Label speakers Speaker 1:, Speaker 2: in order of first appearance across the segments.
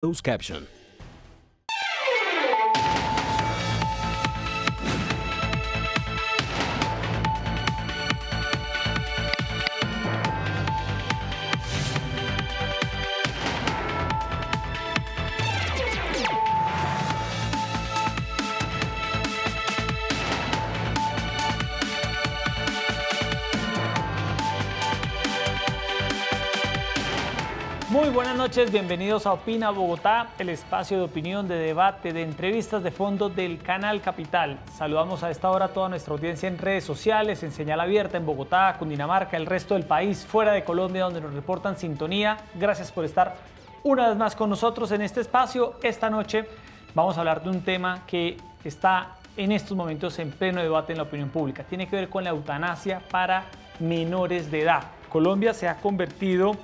Speaker 1: Closed caption.
Speaker 2: Muy buenas noches, bienvenidos a Opina Bogotá, el espacio de opinión, de debate, de entrevistas de fondo del Canal Capital. Saludamos a esta hora a toda nuestra audiencia en redes sociales, en señal abierta en Bogotá, Cundinamarca, el resto del país, fuera de Colombia, donde nos reportan sintonía. Gracias por estar una vez más con nosotros en este espacio. Esta noche vamos a hablar de un tema que está en estos momentos en pleno debate en la opinión pública. Tiene que ver con la eutanasia para menores de edad. Colombia se ha convertido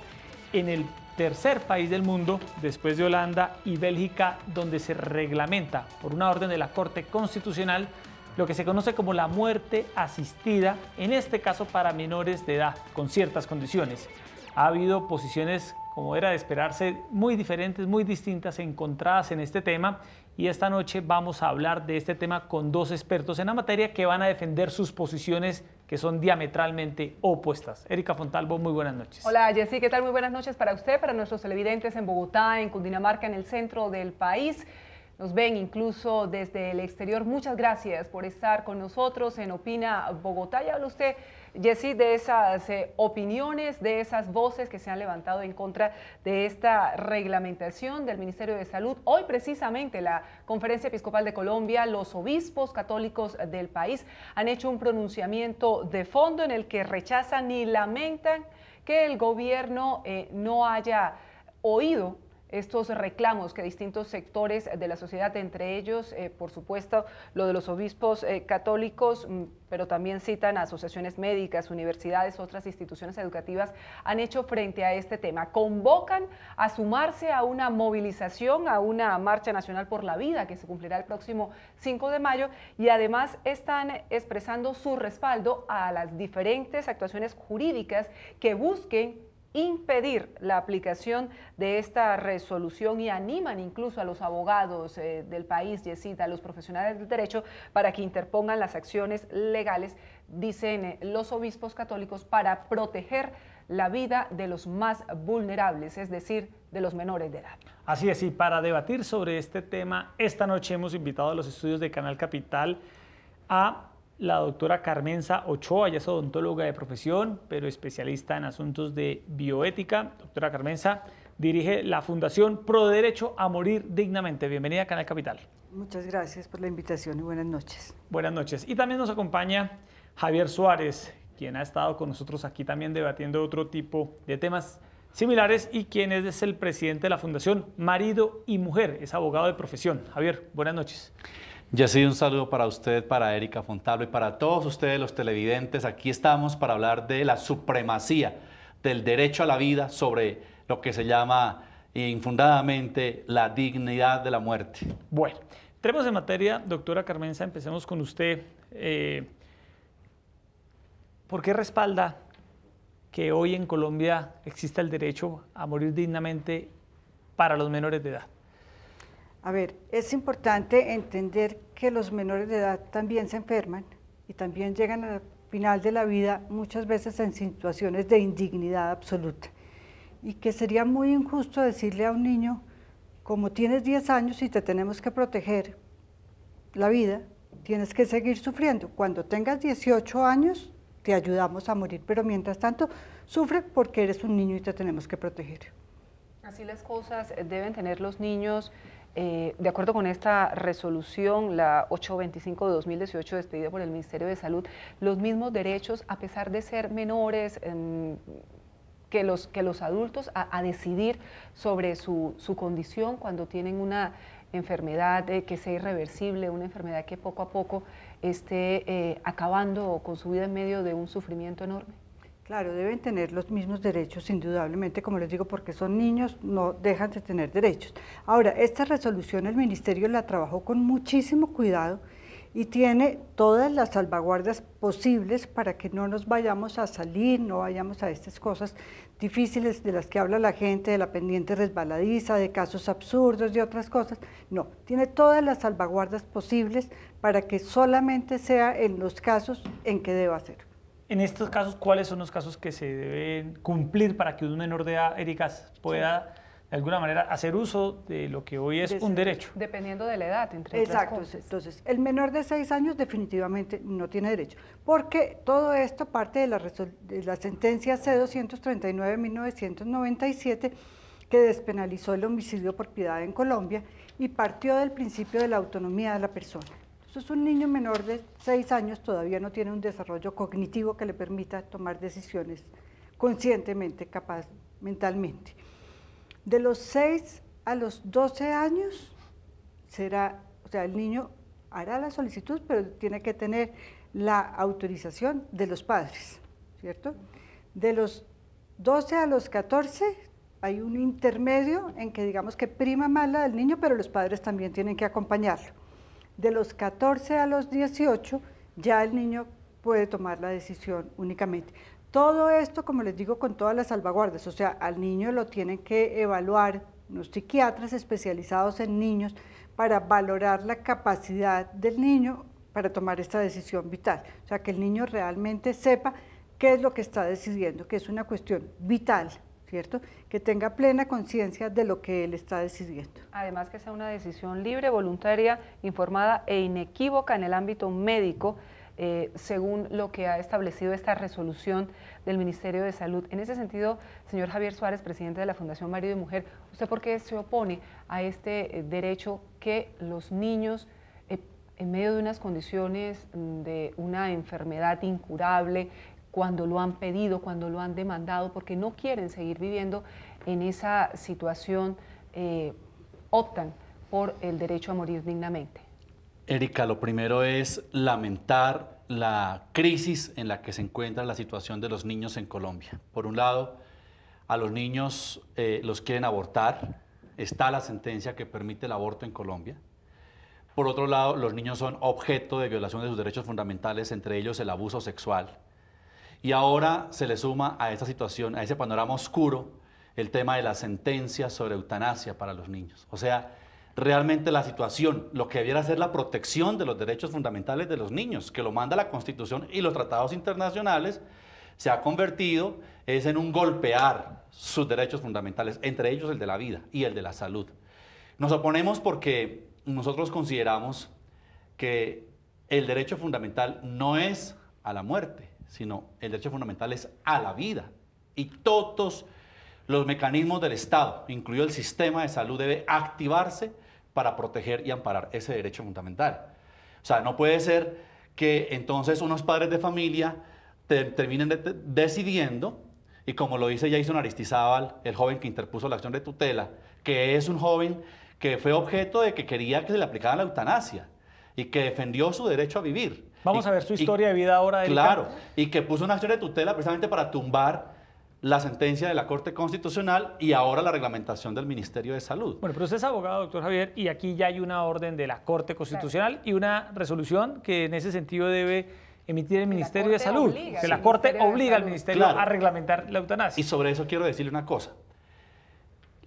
Speaker 2: en el tercer país del mundo, después de Holanda y Bélgica, donde se reglamenta por una orden de la Corte Constitucional lo que se conoce como la muerte asistida, en este caso para menores de edad, con ciertas condiciones. Ha habido posiciones, como era de esperarse, muy diferentes, muy distintas, encontradas en este tema, y esta noche vamos a hablar de este tema con dos expertos en la materia que van a defender sus posiciones que son diametralmente opuestas. Erika Fontalvo, muy buenas noches.
Speaker 3: Hola Jessy, ¿qué tal? Muy buenas noches para usted, para nuestros televidentes en Bogotá, en Cundinamarca, en el centro del país. Nos ven incluso desde el exterior. Muchas gracias por estar con nosotros en Opina Bogotá. Ya habla usted, Jessy, de esas opiniones, de esas voces que se han levantado en contra de esta reglamentación del Ministerio de Salud. Hoy precisamente la Conferencia Episcopal de Colombia, los obispos católicos del país han hecho un pronunciamiento de fondo en el que rechazan y lamentan que el gobierno no haya oído estos reclamos que distintos sectores de la sociedad, entre ellos, por supuesto, lo de los obispos católicos, pero también citan a asociaciones médicas, universidades, otras instituciones educativas, han hecho frente a este tema. Convocan a sumarse a una movilización, a una marcha nacional por la vida que se cumplirá el próximo 5 de mayo y además están expresando su respaldo a las diferentes actuaciones jurídicas que busquen impedir la aplicación de esta resolución y animan incluso a los abogados del país, Yesita, a los profesionales del derecho, para que interpongan las acciones legales, dicen los obispos católicos, para proteger la vida de los más vulnerables, es decir, de los menores de edad.
Speaker 2: Así es, y para debatir sobre este tema, esta noche hemos invitado a los estudios de Canal Capital a la doctora Carmenza Ochoa. Ella es odontóloga de profesión, pero especialista en asuntos de bioética. Doctora Carmenza dirige la Fundación Pro Derecho a Morir Dignamente. Bienvenida a Canal Capital.
Speaker 4: Muchas gracias por la invitación y buenas noches.
Speaker 2: Buenas noches. Y también nos acompaña Javier Suárez, quien ha estado con nosotros aquí también debatiendo otro tipo de temas similares y quien es el presidente de la Fundación Marido y Mujer, es abogado de profesión. Javier, buenas noches.
Speaker 5: Jessy, un saludo para usted, para Erika Fontalvo y para todos ustedes los televidentes. Aquí estamos para hablar de la supremacía del derecho a la vida sobre lo que se llama infundadamente la dignidad de la muerte.
Speaker 2: Bueno, entremos en materia, doctora Carmenza, empecemos con usted. ¿Por qué respalda que hoy en Colombia exista el derecho a morir dignamente para los menores de edad?
Speaker 4: A ver, es importante entender que los menores de edad también se enferman y también llegan al final de la vida muchas veces en situaciones de indignidad absoluta y que sería muy injusto decirle a un niño, como tienes 10 años y te tenemos que proteger la vida, tienes que seguir sufriendo. Cuando tengas 18 años te ayudamos a morir, pero mientras tanto sufre porque eres un niño y te tenemos que proteger.
Speaker 3: Así las cosas deben tener los niños. De acuerdo con esta resolución, la 825 de 2018, despedida por el Ministerio de Salud, los mismos derechos, a pesar de ser menores que los adultos, a decidir sobre su condición cuando tienen una enfermedad que sea irreversible, una enfermedad que poco a poco esté acabando con su vida en medio de un sufrimiento enorme.
Speaker 4: Claro, deben tener los mismos derechos, indudablemente, como les digo, porque son niños, no dejan de tener derechos. Ahora, esta resolución el Ministerio la trabajó con muchísimo cuidado y tiene todas las salvaguardas posibles para que no nos vayamos a salir, no vayamos a estas cosas difíciles de las que habla la gente, de la pendiente resbaladiza, de casos absurdos, de otras cosas. No, tiene todas las salvaguardas posibles para que solamente sea en los casos en que deba ser.
Speaker 2: En estos casos, ¿cuáles son los casos que se deben cumplir para que un menor de edad, Erika, pueda de alguna manera hacer uso de lo que hoy es un derecho?
Speaker 3: Dependiendo de la edad, entre otras
Speaker 4: Exacto,
Speaker 3: cosas.
Speaker 4: entonces el menor de 6 años definitivamente no tiene derecho, porque todo esto parte de la sentencia C-239 de 1997 que despenalizó el homicidio por piedad en Colombia y partió del principio de la autonomía de la persona. Entonces un niño menor de 6 años todavía no tiene un desarrollo cognitivo que le permita tomar decisiones conscientemente, capaz mentalmente. De los 6 a los 12 años el niño hará la solicitud, pero tiene que tener la autorización de los padres, ¿cierto? De los 12 a los 14 hay un intermedio en que digamos que prima más la del niño, pero los padres también tienen que acompañarlo. De los 14 a los 18 ya el niño puede tomar la decisión únicamente. Todo esto, como les digo, con todas las salvaguardas, o sea, al niño lo tienen que evaluar unos psiquiatras especializados en niños para valorar la capacidad del niño para tomar esta decisión vital. O sea, que el niño realmente sepa qué es lo que está decidiendo, que es una cuestión vital, ¿cierto? Que tenga plena conciencia de lo que él está decidiendo.
Speaker 3: Además que sea una decisión libre, voluntaria, informada e inequívoca en el ámbito médico, según lo que ha establecido esta resolución del Ministerio de Salud. En ese sentido, señor Javier Suárez, presidente de la Fundación Marido y Mujer, ¿usted por qué se opone a este derecho que los niños, en medio de unas condiciones de una enfermedad incurable, cuando lo han pedido, cuando lo han demandado, porque no quieren seguir viviendo en esa situación, optan por el derecho a morir dignamente?
Speaker 5: Erika, lo primero es lamentar la crisis en la que se encuentra la situación de los niños en Colombia. Por un lado, a los niños los quieren abortar, está la sentencia que permite el aborto en Colombia. Por otro lado, los niños son objeto de violación de sus derechos fundamentales, entre ellos el abuso sexual. Y ahora se le suma a esta situación, a ese panorama oscuro, el tema de la sentencia sobre eutanasia para los niños. O sea, realmente la situación, lo que debiera ser la protección de los derechos fundamentales de los niños, que lo manda la Constitución y los tratados internacionales, se ha convertido en un golpear sus derechos fundamentales, entre ellos el de la vida y el de la salud. Nos oponemos porque nosotros consideramos que el derecho fundamental no es a la muerte, sino el derecho fundamental es a la vida. Y todos los mecanismos del Estado, incluido el sistema de salud, debe activarse para proteger y amparar ese derecho fundamental. O sea, no puede ser que entonces unos padres de familia terminen decidiendo, y como lo dice Jason Aristizábal, el joven que interpuso la acción de tutela, que es un joven que fue objeto de que quería que se le aplicara la eutanasia y que defendió su derecho a vivir.
Speaker 2: Vamos a ver su historia de vida ahora, Erika.
Speaker 5: Claro, y que puso una acción de tutela precisamente para tumbar la sentencia de la Corte Constitucional y ahora la reglamentación del Ministerio de Salud.
Speaker 2: Bueno, pero usted es abogado, doctor Javier, y aquí ya hay una orden de la Corte Constitucional y una resolución que en ese sentido debe emitir el Ministerio de Salud. Que la Corte obliga al Ministerio a reglamentar la eutanasia.
Speaker 5: Y sobre eso quiero decirle una cosa.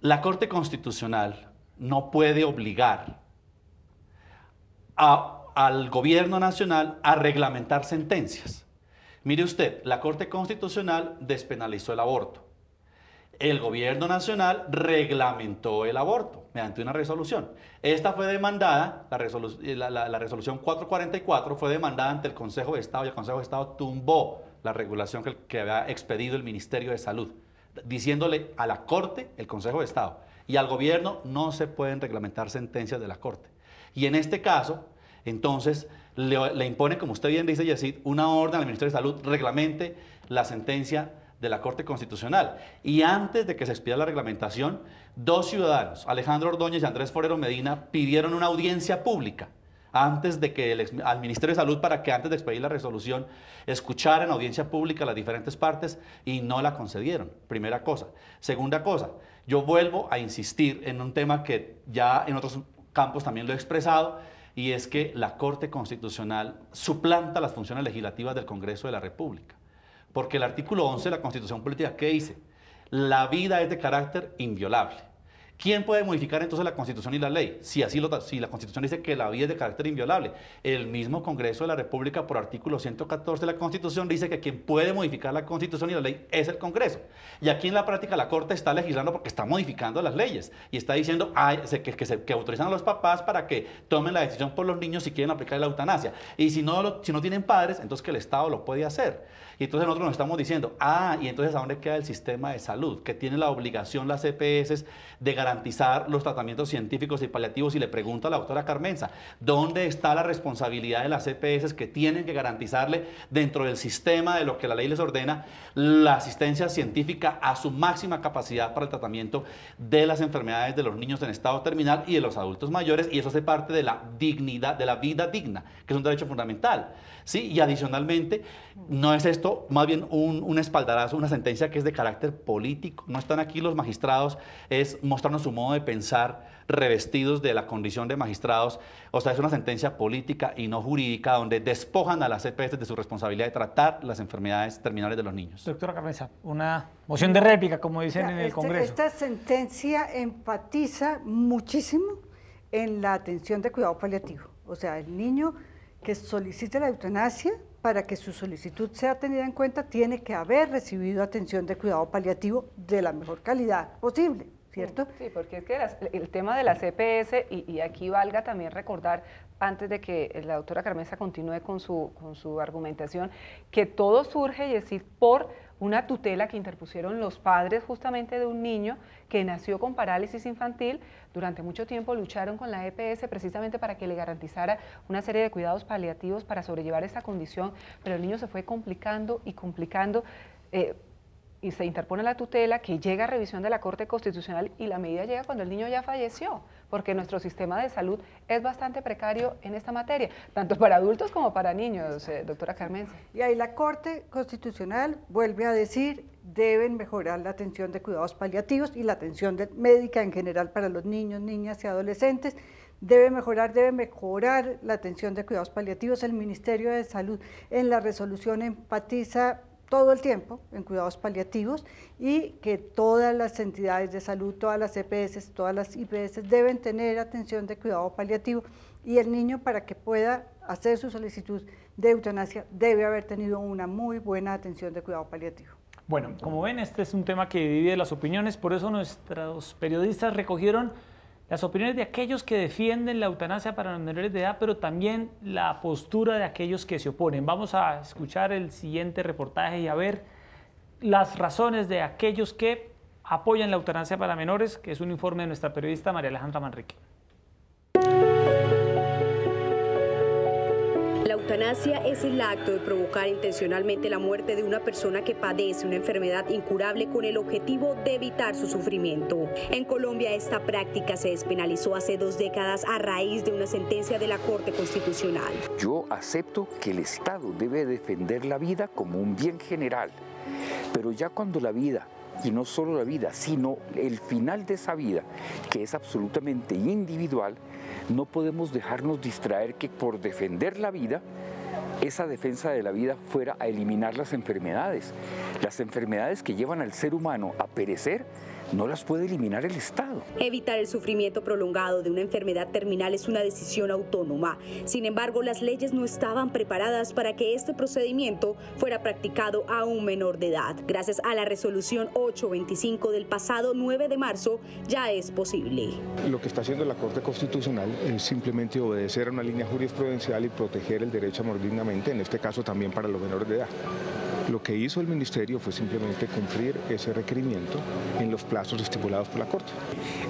Speaker 5: La Corte Constitucional no puede obligar al gobierno nacional a reglamentar sentencias. Mire usted, la Corte Constitucional despenalizó el aborto. El gobierno nacional reglamentó el aborto mediante una resolución. Esta fue demandada, la resolución 444 fue demandada ante el Consejo de Estado y el Consejo de Estado tumbó la regulación que había expedido el Ministerio de Salud, diciéndole a la Corte, el Consejo de Estado, y al gobierno no se pueden reglamentar sentencias de la Corte. Y en este caso, entonces, le impone, como usted bien dice, Yesid, una orden al Ministerio de Salud, reglamente la sentencia de la Corte Constitucional. Y antes de que se expida la reglamentación, dos ciudadanos, Alejandro Ordóñez y Andrés Forero Medina, pidieron una audiencia pública antes de que al Ministerio de Salud para que antes de expedir la resolución escucharan en audiencia pública las diferentes partes y no la concedieron. Primera cosa. Segunda cosa, yo vuelvo a insistir en un tema que ya en otros campos también lo he expresado. y es que la Corte Constitucional suplanta las funciones legislativas del Congreso de la República. Porque el artículo 11 de la Constitución Política, ¿qué dice? La vida es de carácter inviolable. ¿Quién puede modificar entonces la Constitución y la ley? Si la Constitución dice que la vida es de carácter inviolable. El mismo Congreso de la República, por artículo 114 de la Constitución, dice que quien puede modificar la Constitución y la ley es el Congreso. Y aquí en la práctica la Corte está legislando porque está modificando las leyes y está diciendo que autorizan a los papás para que tomen la decisión por los niños si quieren aplicar la eutanasia. Y si no tienen padres, entonces que el Estado lo puede hacer. Y entonces nosotros nos estamos diciendo, y entonces ¿a dónde queda el sistema de salud? Que tiene la obligación las EPS de garantizar los tratamientos científicos y paliativos. Y le pregunto a la doctora Carmenza, ¿dónde está la responsabilidad de las EPS que tienen que garantizarle dentro del sistema de lo que la ley les ordena la asistencia científica a su máxima capacidad para el tratamiento de las enfermedades de los niños en estado terminal y de los adultos mayores? Y eso hace parte de la dignidad, de la vida digna, que es un derecho fundamental. ¿Sí? Y adicionalmente, no es esto más bien un espaldarazo, una sentencia que es de carácter político. No están aquí los magistrados, es mostrarnos su modo de pensar revestidos de la condición de magistrados. O sea, es una sentencia política y no jurídica donde despojan a las EPS de su responsabilidad de tratar las enfermedades terminales de los niños.
Speaker 2: Doctora Carmenza, una moción de réplica, como dicen en el Congreso.
Speaker 4: Esta sentencia enfatiza muchísimo en la atención de cuidado paliativo. O sea, el niño que solicite la eutanasia, para que su solicitud sea tenida en cuenta, tiene que haber recibido atención de cuidado paliativo de la mejor calidad posible, ¿cierto?
Speaker 3: Sí, porque es que el tema de las EPS, y aquí valga también recordar, antes de que la doctora Carmenza continúe con su argumentación, que todo surge, y decir, por una tutela que interpusieron los padres justamente de un niño que nació con parálisis infantil. Durante mucho tiempo lucharon con la EPS precisamente para que le garantizara una serie de cuidados paliativos para sobrellevar esta condición, pero el niño se fue complicando y complicando, y se interpone la tutela, que llega a revisión de la Corte Constitucional, y la medida llega cuando el niño ya falleció, porque nuestro sistema de salud es bastante precario en esta materia, tanto para adultos como para niños, doctora Carmenza.
Speaker 4: Y ahí la Corte Constitucional vuelve a decir, deben mejorar la atención de cuidados paliativos y la atención médica en general para los niños, niñas y adolescentes. Debe mejorar la atención de cuidados paliativos. El Ministerio de Salud en la resolución enfatiza todo el tiempo en cuidados paliativos, y que todas las entidades de salud, todas las EPS, todas las IPS deben tener atención de cuidado paliativo, y el niño, para que pueda hacer su solicitud de eutanasia, debe haber tenido una muy buena atención de cuidado paliativo.
Speaker 2: Bueno, como ven, este es un tema que divide las opiniones, por eso nuestros periodistas recogieron las opiniones de aquellos que defienden la eutanasia para los menores de edad, pero también la postura de aquellos que se oponen. Vamos a escuchar el siguiente reportaje y a ver las razones de aquellos que apoyan la eutanasia para menores, que es un informe de nuestra periodista María Alejandra Manrique.
Speaker 1: La eutanasia es el acto de provocar intencionalmente la muerte de una persona que padece una enfermedad incurable con el objetivo de evitar su sufrimiento. En Colombia esta práctica se despenalizó hace 2 décadas a raíz de una sentencia de la Corte Constitucional.
Speaker 6: Yo acepto que el Estado debe defender la vida como un bien general, pero ya cuando la vida, y no solo la vida, sino el final de esa vida, que es absolutamente individual, no podemos dejarnos distraer que por defender la vida, esa defensa de la vida fuera a eliminar las enfermedades. Las enfermedades que llevan al ser humano a perecer no las puede eliminar el Estado.
Speaker 1: Evitar el sufrimiento prolongado de una enfermedad terminal es una decisión autónoma. Sin embargo, las leyes no estaban preparadas para que este procedimiento fuera practicado a un menor de edad. Gracias a la resolución 825 del pasado 9 de marzo, ya es posible.
Speaker 7: Lo que está haciendo la Corte Constitucional es simplemente obedecer a una línea jurisprudencial y proteger el derecho a morir dignamente, en este caso también para los menores de edad. Lo que hizo el Ministerio fue simplemente cumplir ese requerimiento en los plazos estipulados por la Corte.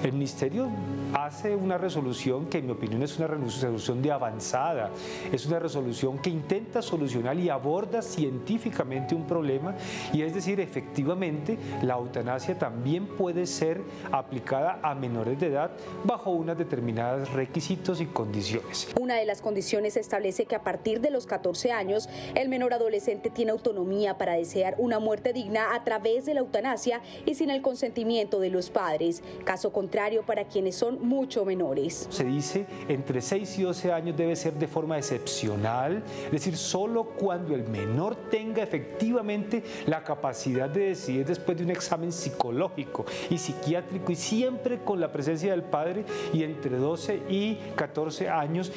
Speaker 8: El Ministerio hace una resolución que en mi opinión es una resolución de avanzada, es una resolución que intenta solucionar y aborda científicamente un problema, y es decir, efectivamente la eutanasia también puede ser aplicada a menores de edad bajo unos determinados requisitos y condiciones.
Speaker 1: Una de las condiciones establece que a partir de los 14 años el menor adolescente tiene autonomía vida para desear una muerte digna a través de la eutanasia y sin el consentimiento de los padres. Caso contrario para quienes son mucho menores.
Speaker 8: Se dice entre 6 y 12 años debe ser de forma excepcional, es decir, solo cuando el menor tenga efectivamente la capacidad de decidir después de un examen psicológico y psiquiátrico y siempre con la presencia del padre, y entre 12 y 14 años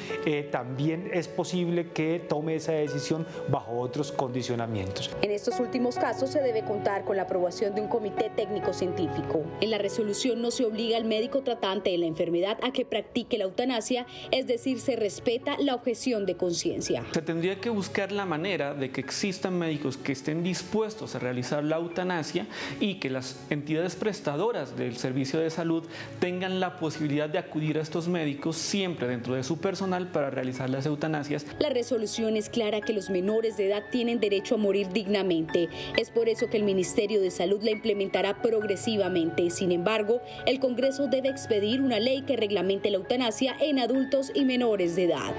Speaker 8: también es posible que tome esa decisión bajo otros condicionamientos.
Speaker 1: En estos últimos casos se debe contar con la aprobación de un comité técnico-científico. En la resolución no se obliga al médico tratante de la enfermedad a que practique la eutanasia, es decir, se respeta la objeción de conciencia.
Speaker 9: Se tendría que buscar la manera de que existan médicos que estén dispuestos a realizar la eutanasia y que las entidades prestadoras del servicio de salud tengan la posibilidad de acudir a estos médicos siempre dentro de su personal para realizar las eutanasias.
Speaker 1: La resolución es clara que los menores de edad tienen derecho a morir dignamente. Es por eso que el Ministerio de Salud la implementará progresivamente. Sin embargo, el Congreso debe expedir una ley que reglamente la eutanasia en adultos y menores de edad.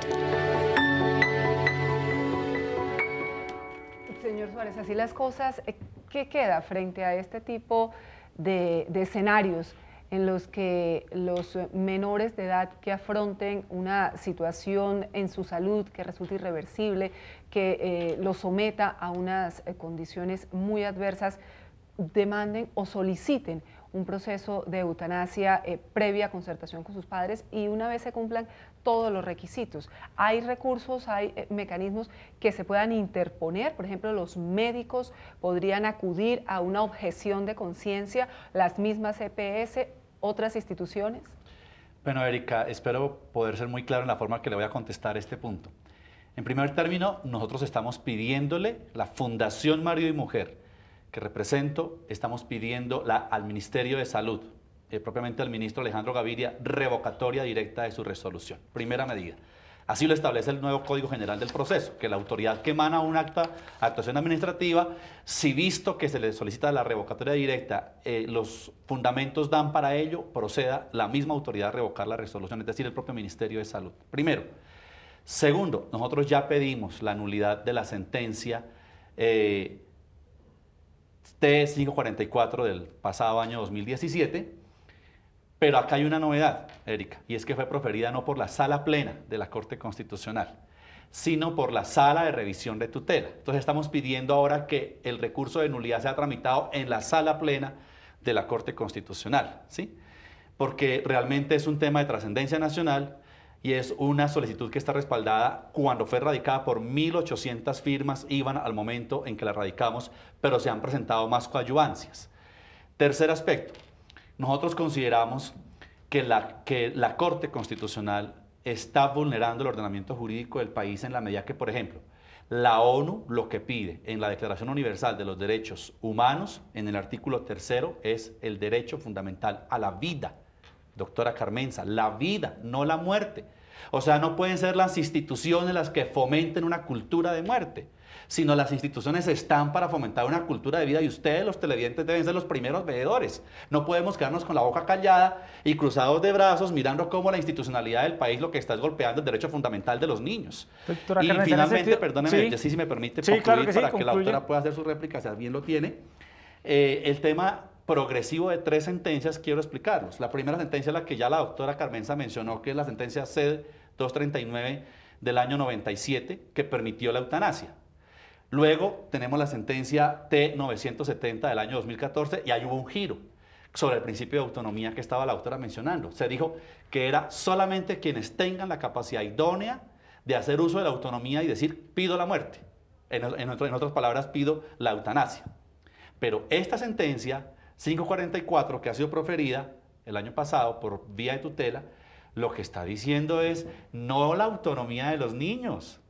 Speaker 3: Señor Suárez, así las cosas, ¿qué queda frente a este tipo de escenarios en los que los menores de edad que afronten una situación en su salud que resulte irreversible, que los someta a unas condiciones muy adversas, demanden o soliciten un proceso de eutanasia previa concertación con sus padres y una vez se cumplan todos los requisitos? ¿Hay recursos, hay mecanismos que se puedan interponer? Por ejemplo, los médicos podrían acudir a una objeción de conciencia, las mismas EPS, otras instituciones.
Speaker 5: Bueno, Erika, espero poder ser muy claro en la forma que le voy a contestar este punto. En primer término, nosotros estamos pidiéndole, la Fundación Marido y Mujer, que represento, estamos pidiendo al Ministerio de Salud, propiamente al ministro Alejandro Gaviria, revocatoria directa de su resolución. Primera medida. Así lo establece el nuevo Código General del Proceso, que la autoridad que emana una actuación administrativa, si visto que se le solicita la revocatoria directa, los fundamentos dan para ello, proceda la misma autoridad a revocar la resolución, es decir, el propio Ministerio de Salud. Primero. Segundo, nosotros ya pedimos la nulidad de la sentencia T544 del pasado año 2017, pero acá hay una novedad, Erika, y es que fue proferida no por la Sala Plena de la Corte Constitucional, sino por la Sala de Revisión de Tutela. Entonces estamos pidiendo ahora que el recurso de nulidad sea tramitado en la Sala Plena de la Corte Constitucional, ¿sí? Porque realmente es un tema de trascendencia nacional y es una solicitud que está respaldada cuando fue radicada por 1.800 firmas, iban al momento en que la radicamos, pero se han presentado más coadyuvancias. Tercer aspecto, nosotros consideramos que la Corte Constitucional está vulnerando el ordenamiento jurídico del país en la medida que, por ejemplo, la ONU lo que pide en la Declaración Universal de los Derechos Humanos, en el artículo 3º, es el derecho fundamental a la vida. Doctora Carmenza, la vida, no la muerte. O sea, no pueden ser las instituciones las que fomenten una cultura de muerte, sino las instituciones están para fomentar una cultura de vida y ustedes, los televidentes, deben ser los primeros veedores. No podemos quedarnos con la boca callada y cruzados de brazos mirando cómo la institucionalidad del país lo que está es golpeando el derecho fundamental de los niños.
Speaker 2: Doctora
Speaker 5: y
Speaker 2: Carmenza,
Speaker 5: perdóneme, perdóneme,
Speaker 2: sí.
Speaker 5: si me permite
Speaker 2: Sí,
Speaker 5: concluir
Speaker 2: claro que sí,
Speaker 5: para que la
Speaker 2: concluye.
Speaker 5: doctora pueda hacer su réplica, si bien lo tiene. El tema progresivo de 3 sentencias quiero explicarlos. La primera sentencia es la que ya la doctora Carmenza mencionó, que es la sentencia C-239 del año 97, que permitió la eutanasia. Luego tenemos la sentencia T-970 del año 2014 y ahí hubo un giro sobre el principio de autonomía que estaba la doctora mencionando. Se dijo que era solamente quienes tengan la capacidad idónea de hacer uso de la autonomía y decir, pido la muerte. En otras palabras, pido la eutanasia. Pero esta sentencia 544, que ha sido proferida el año pasado por vía de tutela, lo que está diciendo es no la autonomía de los niños.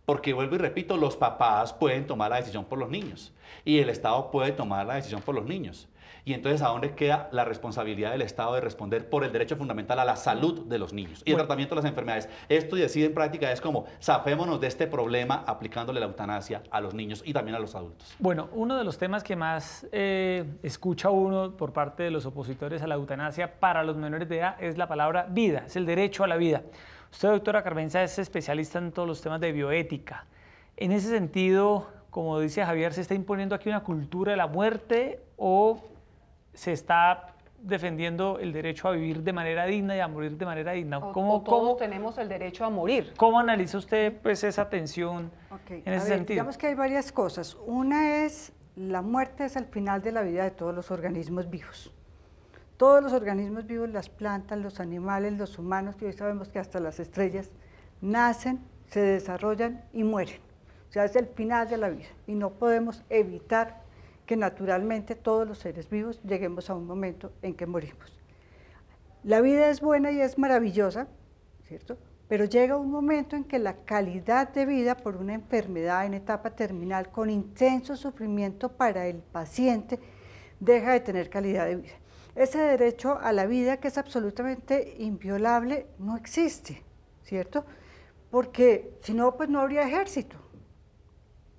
Speaker 5: Porque vuelvo y repito, los papás pueden tomar la decisión por los niños y el Estado puede tomar la decisión por los niños. Y entonces, ¿a dónde queda la responsabilidad del Estado de responder por el derecho fundamental a la salud de los niños y el tratamiento de las enfermedades? Esto, y decir en práctica, es como zafémonos de este problema aplicándole la eutanasia a los niños y también a los adultos.
Speaker 2: Bueno, uno de los temas que más escucha uno por parte de los opositores a la eutanasia para los menores de edad es la palabra vida, es el derecho a la vida. Usted, doctora Carmenza, es especialista en todos los temas de bioética. En ese sentido, como dice Javier, se está imponiendo aquí una cultura de la muerte o se está defendiendo el derecho a vivir de manera digna y a morir de manera digna?
Speaker 3: Todos tenemos el derecho a morir.
Speaker 2: ¿Cómo analiza usted pues, esa tensión en ese sentido?
Speaker 4: Digamos que hay varias cosas. Una es, la muerte es el final de la vida de todos los organismos vivos. Todos los organismos vivos, las plantas, los animales, los humanos, que hoy sabemos que hasta las estrellas, nacen, se desarrollan y mueren. O sea, es el final de la vida y no podemos evitar que naturalmente todos los seres vivos lleguemos a un momento en que morimos. La vida es buena y es maravillosa, ¿cierto? Pero llega un momento en que la calidad de vida por una enfermedad en etapa terminal con intenso sufrimiento para el paciente deja de tener calidad de vida. Ese derecho a la vida, que es absolutamente inviolable, no existe, ¿cierto? Porque si no, pues no habría ejército,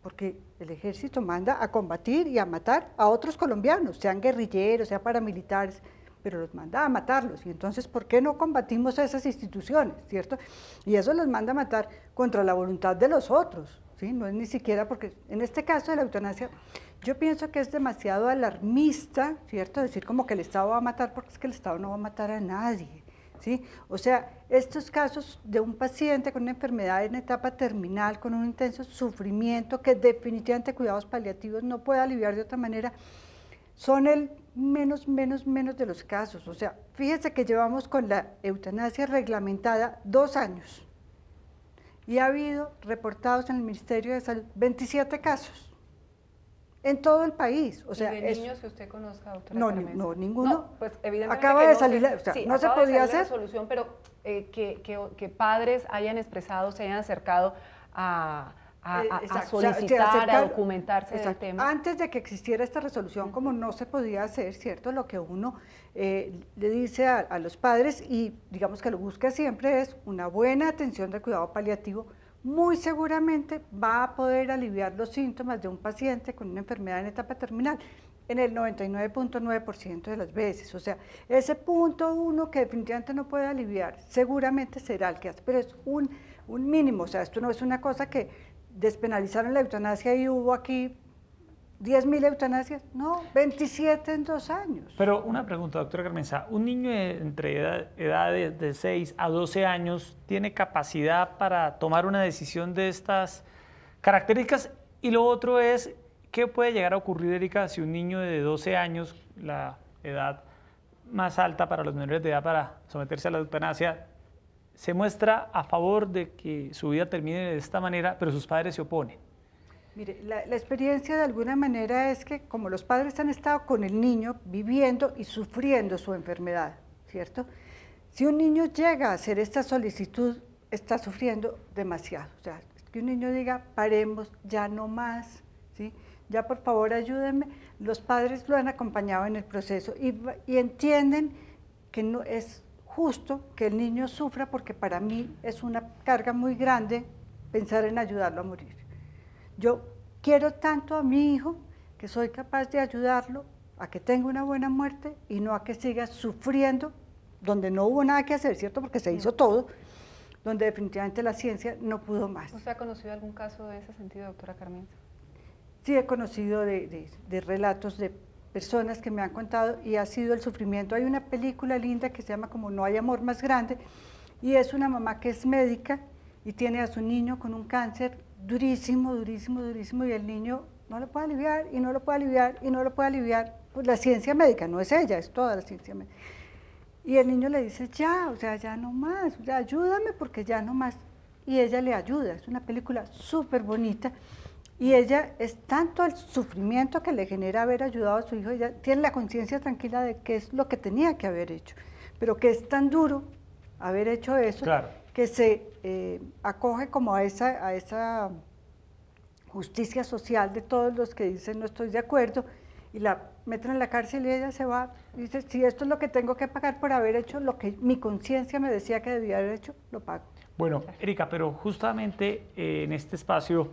Speaker 4: porque el ejército manda a combatir y a matar a otros colombianos, sean guerrilleros, sean paramilitares, pero los manda a matarlos. Y entonces, ¿por qué no combatimos a esas instituciones, cierto? Y eso los manda a matar contra la voluntad de los otros, ¿sí? No es ni siquiera porque, en este caso de la eutanasia, yo pienso que es demasiado alarmista, ¿cierto? Decir como que el Estado va a matar, porque es que el Estado no va a matar a nadie, ¿sí? O sea, estos casos de un paciente con una enfermedad en etapa terminal, con un intenso sufrimiento que definitivamente cuidados paliativos no puede aliviar de otra manera, son el menos de los casos. O sea, fíjense que llevamos con la eutanasia reglamentada 2 años y ha habido reportados en el Ministerio de Salud 27 casos. En todo el país. O sea,
Speaker 3: ¿Y de niños que usted conozca, doctora?
Speaker 4: No, ninguno.
Speaker 3: No, pues evidentemente
Speaker 4: acaba de
Speaker 3: no
Speaker 4: salir,
Speaker 3: se, sí,
Speaker 4: no se podía hacer.
Speaker 3: La solución, pero que padres hayan expresado, se hayan acercado a solicitar, a documentarse del tema.
Speaker 4: Antes de que existiera esta resolución, como no se podía hacer, ¿cierto? Lo que uno le dice a los padres, y digamos que lo busca siempre, es una buena atención de cuidado paliativo. Muy seguramente va a poder aliviar los síntomas de un paciente con una enfermedad en etapa terminal en el 99.9% de las veces. O sea, ese 0.1 que definitivamente no puede aliviar, seguramente será el que hace, pero es un mínimo. O sea, esto no es una cosa que despenalizaron la eutanasia y hubo aquí 10.000 eutanasias, no, 27 en 2 años.
Speaker 2: Pero una pregunta, doctora Carmenza, ¿un niño entre edades de 6 a 12 años tiene capacidad para tomar una decisión de estas características? Y lo otro es, ¿qué puede llegar a ocurrir, Erika, si un niño de 12 años, la edad más alta para los menores de edad para someterse a la eutanasia, se muestra a favor de que su vida termine de esta manera, pero sus padres se oponen?
Speaker 4: Mire, la experiencia de alguna manera es que como los padres han estado con el niño viviendo y sufriendo su enfermedad, ¿cierto? Si un niño llega a hacer esta solicitud, está sufriendo demasiado. O sea, que un niño diga, paremos, ya no más, ¿sí? Ya por favor ayúdenme. Los padres lo han acompañado en el proceso y entienden que no es justo que el niño sufra, porque para mí es una carga muy grande pensar en ayudarlo a morir. Yo quiero tanto a mi hijo que soy capaz de ayudarlo a que tenga una buena muerte y no a que siga sufriendo, donde no hubo nada que hacer, ¿cierto? Porque se hizo todo, donde definitivamente la ciencia no pudo más.
Speaker 3: ¿Usted ha conocido algún caso de ese sentido, doctora Carmenza?
Speaker 4: Sí, he conocido de relatos de personas que me han contado y ha sido el sufrimiento. Hay una película linda que se llama como No hay amor más grande y es una mamá que es médica y tiene a su niño con un cáncer durísimo, y el niño no lo puede aliviar, y no lo puede aliviar, y no lo puede aliviar, pues la ciencia médica, no es ella, es toda la ciencia médica. Y el niño le dice, ya, o sea, ya no más, o sea, ayúdame porque ya no más. Y ella le ayuda, es una película súper bonita, y ella es tanto el sufrimiento que le genera haber ayudado a su hijo, ella tiene la conciencia tranquila de qué es lo que tenía que haber hecho, pero que es tan duro haber hecho eso, claro, que se acoge como a esa justicia social de todos los que dicen no estoy de acuerdo, y la meten en la cárcel y ella se va y dice, si esto es lo que tengo que pagar por haber hecho lo que mi conciencia me decía que debía haber hecho, lo pago.
Speaker 2: Bueno, Erika, pero justamente en este espacio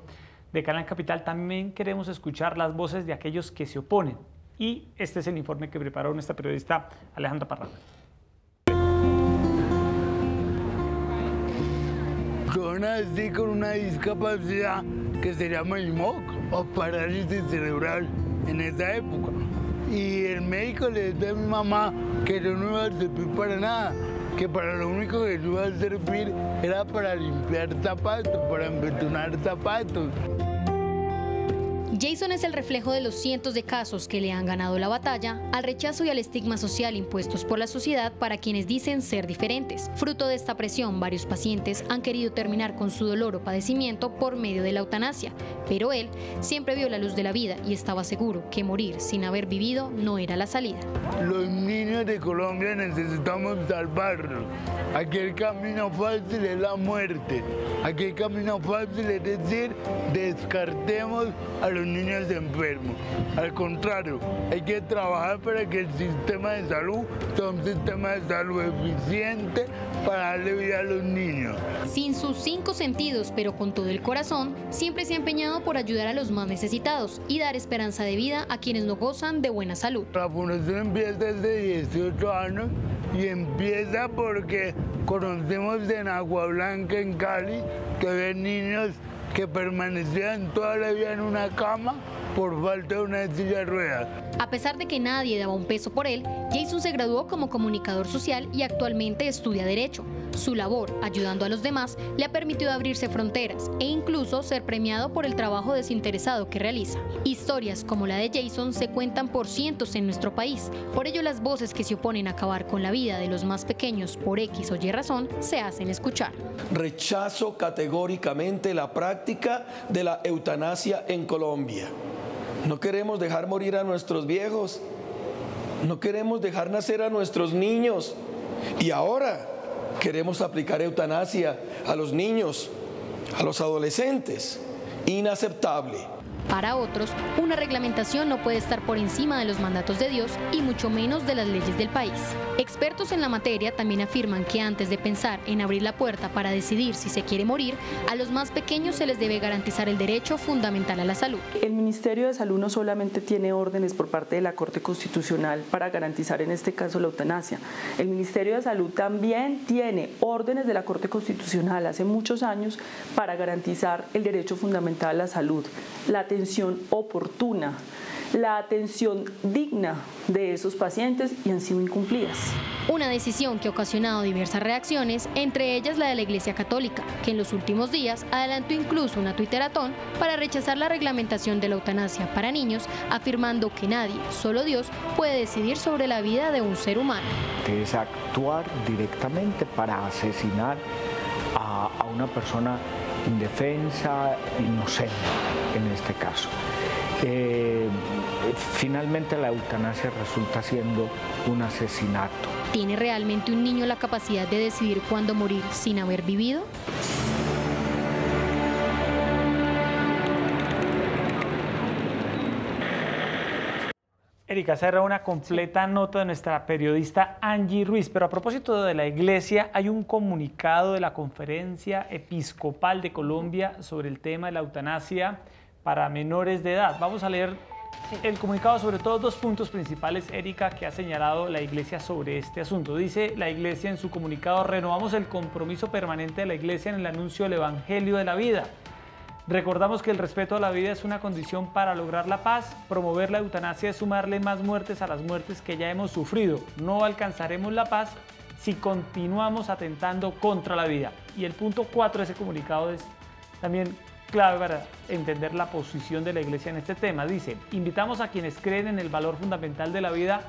Speaker 2: de Canal Capital también queremos escuchar las voces de aquellos que se oponen, y este es el informe que preparó nuestra periodista Alejandra Parranda.
Speaker 10: Yo nací con una discapacidad que se llama el moco. o parálisis cerebral en esa época. Y el médico le decía a mi mamá que yo no iba a servir para nada, que para lo único que yo iba a servir era para limpiar zapatos, para embetunar zapatos.
Speaker 11: Jason es el reflejo de los cientos de casos que le han ganado la batalla al rechazo y al estigma social impuestos por la sociedad para quienes dicen ser diferentes. Fruto de esta presión, varios pacientes han querido terminar con su dolor o padecimiento por medio de la eutanasia, pero él siempre vio la luz de la vida y estaba seguro que morir sin haber vivido no era la salida.
Speaker 10: Los niños de Colombia necesitamos salvarlos. Aquí el camino fácil es la muerte. Aquí el camino fácil es decir, descartemos a los niños enfermos. Al contrario, hay que trabajar para que el sistema de salud sea un sistema de salud eficiente para darle vida a los niños.
Speaker 11: Sin sus 5 sentidos, pero con todo el corazón, siempre se ha empeñado por ayudar a los más necesitados y dar esperanza de vida a quienes no gozan de buena salud.
Speaker 10: La fundación empieza desde 18 años y empieza porque conocemos en Agua Blanca, en Cali, que ven niños que permanecían toda la vida en una cama por falta de una silla de ruedas.
Speaker 11: A pesar de que nadie daba un peso por él, Jason se graduó como comunicador social y actualmente estudia Derecho. Su labor, ayudando a los demás, le ha permitido abrirse fronteras e incluso ser premiado por el trabajo desinteresado que realiza. Historias como la de Jason se cuentan por cientos en nuestro país. Por ello, las voces que se oponen a acabar con la vida de los más pequeños por X o Y razón se hacen escuchar.
Speaker 12: Rechazo categóricamente la práctica de la eutanasia en Colombia. No queremos dejar morir a nuestros viejos, no queremos dejar nacer a nuestros niños y ahora queremos aplicar eutanasia a los niños, a los adolescentes. Inaceptable.
Speaker 11: Para otros, una reglamentación no puede estar por encima de los mandatos de Dios y mucho menos de las leyes del país. Expertos en la materia también afirman que antes de pensar en abrir la puerta para decidir si se quiere morir, a los más pequeños se les debe garantizar el derecho fundamental a la salud.
Speaker 13: El Ministerio de Salud no solamente tiene órdenes por parte de la Corte Constitucional para garantizar en este caso la eutanasia. El Ministerio de Salud también tiene órdenes de la Corte Constitucional hace muchos años para garantizar el derecho fundamental a la salud, la atención oportuna, la atención digna de esos pacientes y han sido incumplidas.
Speaker 11: Una decisión que ha ocasionado diversas reacciones, entre ellas la de la Iglesia Católica, que en los últimos días adelantó incluso una tuiteratón para rechazar la reglamentación de la eutanasia para niños, afirmando que nadie, solo Dios, puede decidir sobre la vida de un ser humano.
Speaker 14: Es actuar directamente para asesinar a una persona indefensa, inocente en este caso. Finalmente la eutanasia resulta siendo un asesinato.
Speaker 11: ¿Tiene realmente un niño la capacidad de decidir cuándo morir sin haber vivido?
Speaker 2: Erika, esa era una completa nota de nuestra periodista Angie Ruiz, pero a propósito de la Iglesia, hay un comunicado de la Conferencia Episcopal de Colombia sobre el tema de la eutanasia para menores de edad. Vamos a leer el comunicado, sobre todo 2 puntos principales, Erika, que ha señalado la Iglesia sobre este asunto. Dice la Iglesia en su comunicado: renovamos el compromiso permanente de la Iglesia en el anuncio del Evangelio de la vida. Recordamos que el respeto a la vida es una condición para lograr la paz. Promover la eutanasia es sumarle más muertes a las muertes que ya hemos sufrido. No alcanzaremos la paz si continuamos atentando contra la vida. Y el punto 4 de ese comunicado es también clave para entender la posición de la Iglesia en este tema. Dice: invitamos a quienes creen en el valor fundamental de la vida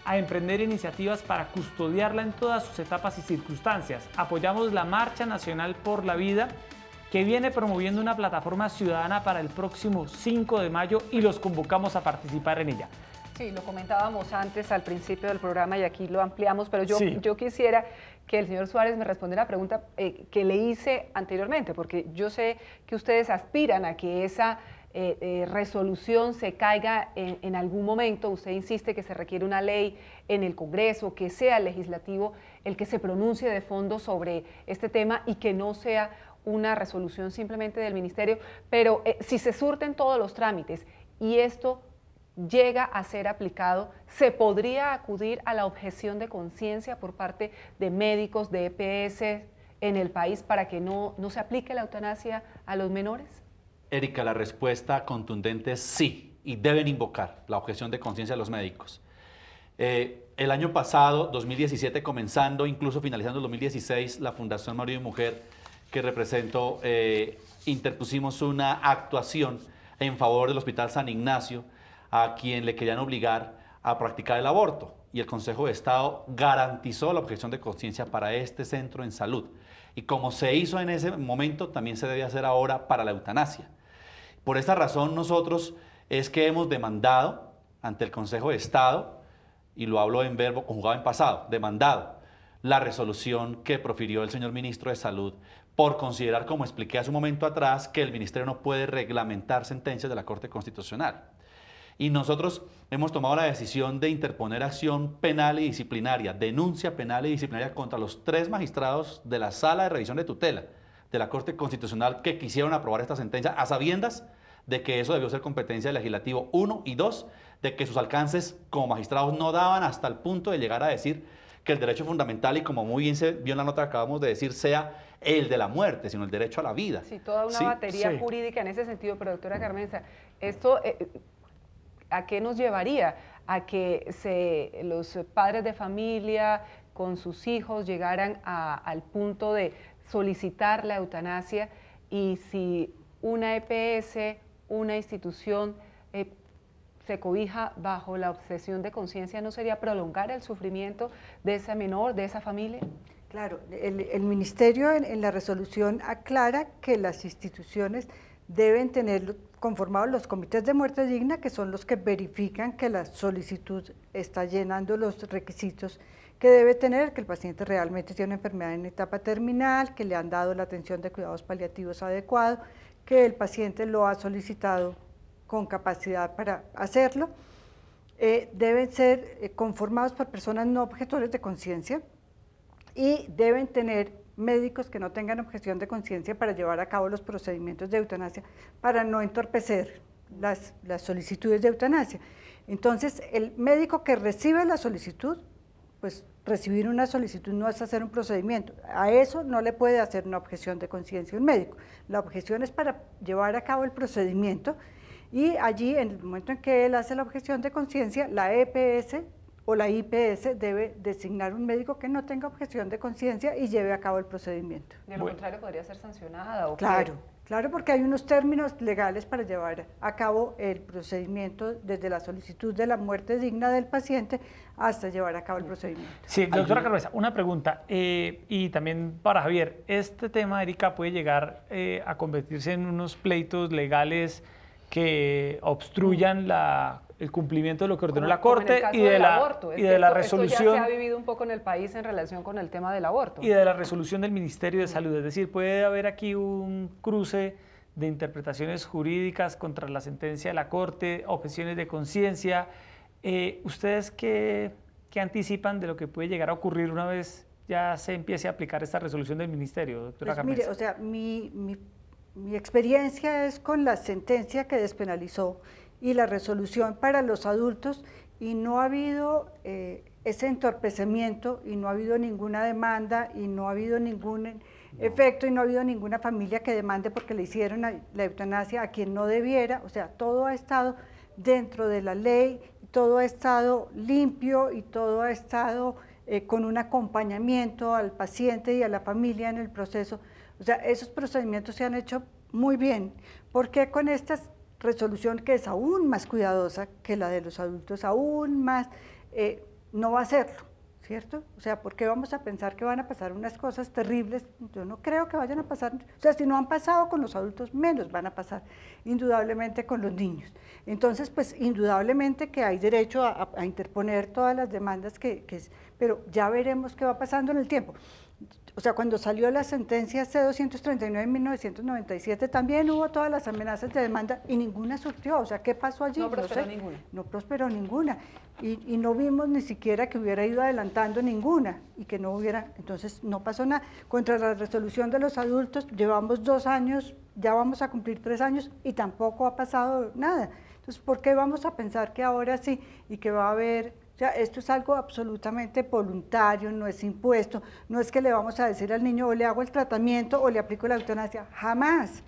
Speaker 2: a emprender iniciativas para custodiarla en todas sus etapas y circunstancias. Apoyamos la Marcha Nacional por la Vida, que viene promoviendo una plataforma ciudadana para el próximo 5 de mayo y los convocamos a participar en ella.
Speaker 3: Sí, lo comentábamos antes al principio del programa y aquí lo ampliamos, pero yo quisiera que el señor Suárez me respondiera la pregunta que le hice anteriormente, porque yo sé que ustedes aspiran a que esa resolución se caiga en algún momento. Usted insiste que se requiere una ley en el Congreso, que sea el legislativo el que se pronuncie de fondo sobre este tema y que no sea una resolución simplemente del ministerio, pero si se surten todos los trámites y esto llega a ser aplicado, ¿se podría acudir a la objeción de conciencia por parte de médicos, de EPS en el país para que no se aplique la eutanasia a los menores?
Speaker 5: Erika, la respuesta contundente es sí, y deben invocar la objeción de conciencia de los médicos. El año pasado, 2017, comenzando, incluso finalizando el 2016, la Fundación Marido y Mujer, que represento, interpusimos una actuación en favor del Hospital San Ignacio, a quien le querían obligar a practicar el aborto. Y el Consejo de Estado garantizó la objeción de conciencia para este centro en salud. Y como se hizo en ese momento, también se debe hacer ahora para la eutanasia. Por esta razón, nosotros es que hemos demandado ante el Consejo de Estado, y lo hablo en verbo conjugado en pasado, demandado la resolución que profirió el señor ministro de Salud por considerar, como expliqué hace un momento atrás, que el ministerio no puede reglamentar sentencias de la Corte Constitucional. Y nosotros hemos tomado la decisión de interponer acción penal y disciplinaria, denuncia penal y disciplinaria contra los 3 magistrados de la Sala de Revisión de Tutela de la Corte Constitucional que quisieron aprobar esta sentencia a sabiendas de que eso debió ser competencia del legislativo, 1, y 2, de que sus alcances como magistrados no daban hasta el punto de llegar a decir que el derecho fundamental, y como muy bien se vio en la nota que acabamos de decir, sea el de la muerte, sino el derecho a la vida.
Speaker 3: Sí, toda una batería jurídica en ese sentido, pero doctora Carmenza, esto ¿a qué nos llevaría? A que los padres de familia con sus hijos llegaran al punto de solicitar la eutanasia, y si una EPS, una institución se cobija bajo la objeción de conciencia, ¿no sería prolongar el sufrimiento de ese menor, de esa familia?
Speaker 4: Claro, el ministerio en la resolución aclara que las instituciones deben tener conformados los comités de muerte digna, que son los que verifican que la solicitud está llenando los requisitos que debe tener, que el paciente realmente tiene una enfermedad en etapa terminal, que le han dado la atención de cuidados paliativos adecuado, que el paciente lo ha solicitado con capacidad para hacerlo. Deben ser conformados por personas no objetores de conciencia y deben tener médicos que no tengan objeción de conciencia para llevar a cabo los procedimientos de eutanasia, para no entorpecer las solicitudes de eutanasia. Entonces, el médico que recibe la solicitud, pues recibir una solicitud no es hacer un procedimiento, a eso no le puede hacer una objeción de conciencia un médico. La objeción es para llevar a cabo el procedimiento, y allí, en el momento en que él hace la objeción de conciencia, la EPS o la IPS debe designar un médico que no tenga objeción de conciencia y lleve a cabo el procedimiento.
Speaker 3: De lo contrario, podría ser sancionada.
Speaker 4: Claro, claro, porque hay unos términos legales para llevar a cabo el procedimiento, desde la solicitud de la muerte digna del paciente hasta llevar a cabo el procedimiento.
Speaker 2: Sí, doctora Carmenza, una pregunta, y también para Javier. Este tema, Erika, puede llegar a convertirse en unos pleitos legales que obstruyan el cumplimiento de lo que ordenó la Corte y de la resolución.
Speaker 3: Esto ya se ha vivido un poco en el país en relación con el tema del aborto.
Speaker 2: Y de la resolución del Ministerio de Salud. Es decir, puede haber aquí un cruce de interpretaciones jurídicas contra la sentencia de la Corte, objeciones de conciencia. ¿Ustedes qué anticipan de lo que puede llegar a ocurrir una vez ya se empiece a aplicar esta resolución del Ministerio, doctora Carmenza?
Speaker 4: Mire, o sea, mi experiencia es con la sentencia que despenalizó y la resolución para los adultos, y no ha habido ese entorpecimiento, y no ha habido ninguna demanda, y no ha habido ningún efecto, y no ha habido ninguna familia que demande porque le hicieron la eutanasia a quien no debiera. O sea, todo ha estado dentro de la ley, todo ha estado limpio, y todo ha estado con un acompañamiento al paciente y a la familia en el proceso. O sea, esos procedimientos se han hecho muy bien. ¿Por qué con esta resolución, que es aún más cuidadosa que la de los adultos, aún más, no va a hacerlo, ¿cierto? O sea, ¿por qué vamos a pensar que van a pasar unas cosas terribles? Yo no creo que vayan a pasar. O sea, si no han pasado con los adultos, menos van a pasar, indudablemente, con los niños. Entonces, pues, indudablemente que hay derecho a interponer todas las demandas pero ya veremos qué va pasando en el tiempo. O sea, cuando salió la sentencia C-239 en 1997, también hubo todas las amenazas de demanda y ninguna surtió. O sea, ¿qué pasó allí?
Speaker 3: No prosperó ninguna.
Speaker 4: No prosperó ninguna. Y no vimos ni siquiera que hubiera ido adelantando ninguna, y que no hubiera, entonces no pasó nada. Contra la resolución de los adultos llevamos 2 años, ya vamos a cumplir 3 años y tampoco ha pasado nada. Entonces, ¿por qué vamos a pensar que ahora sí y que va a haber? O sea, esto es algo absolutamente voluntario, no es impuesto, no es que le vamos a decir al niño o le hago el tratamiento o le aplico la eutanasia, jamás.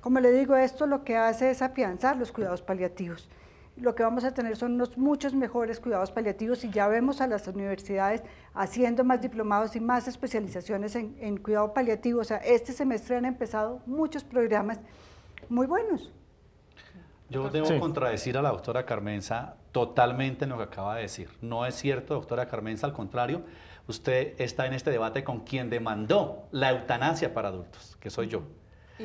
Speaker 4: Como le digo, esto lo que hace es afianzar los cuidados paliativos. Lo que vamos a tener son muchos mejores cuidados paliativos y ya vemos a las universidades haciendo más diplomados y más especializaciones en cuidado paliativo. O sea, este semestre han empezado muchos programas muy buenos.
Speaker 5: Yo debo contradecir a la doctora Carmenza totalmente en lo que acaba de decir. No es cierto, doctora Carmenza, al contrario, usted está en este debate con quien demandó la eutanasia para adultos, que soy yo.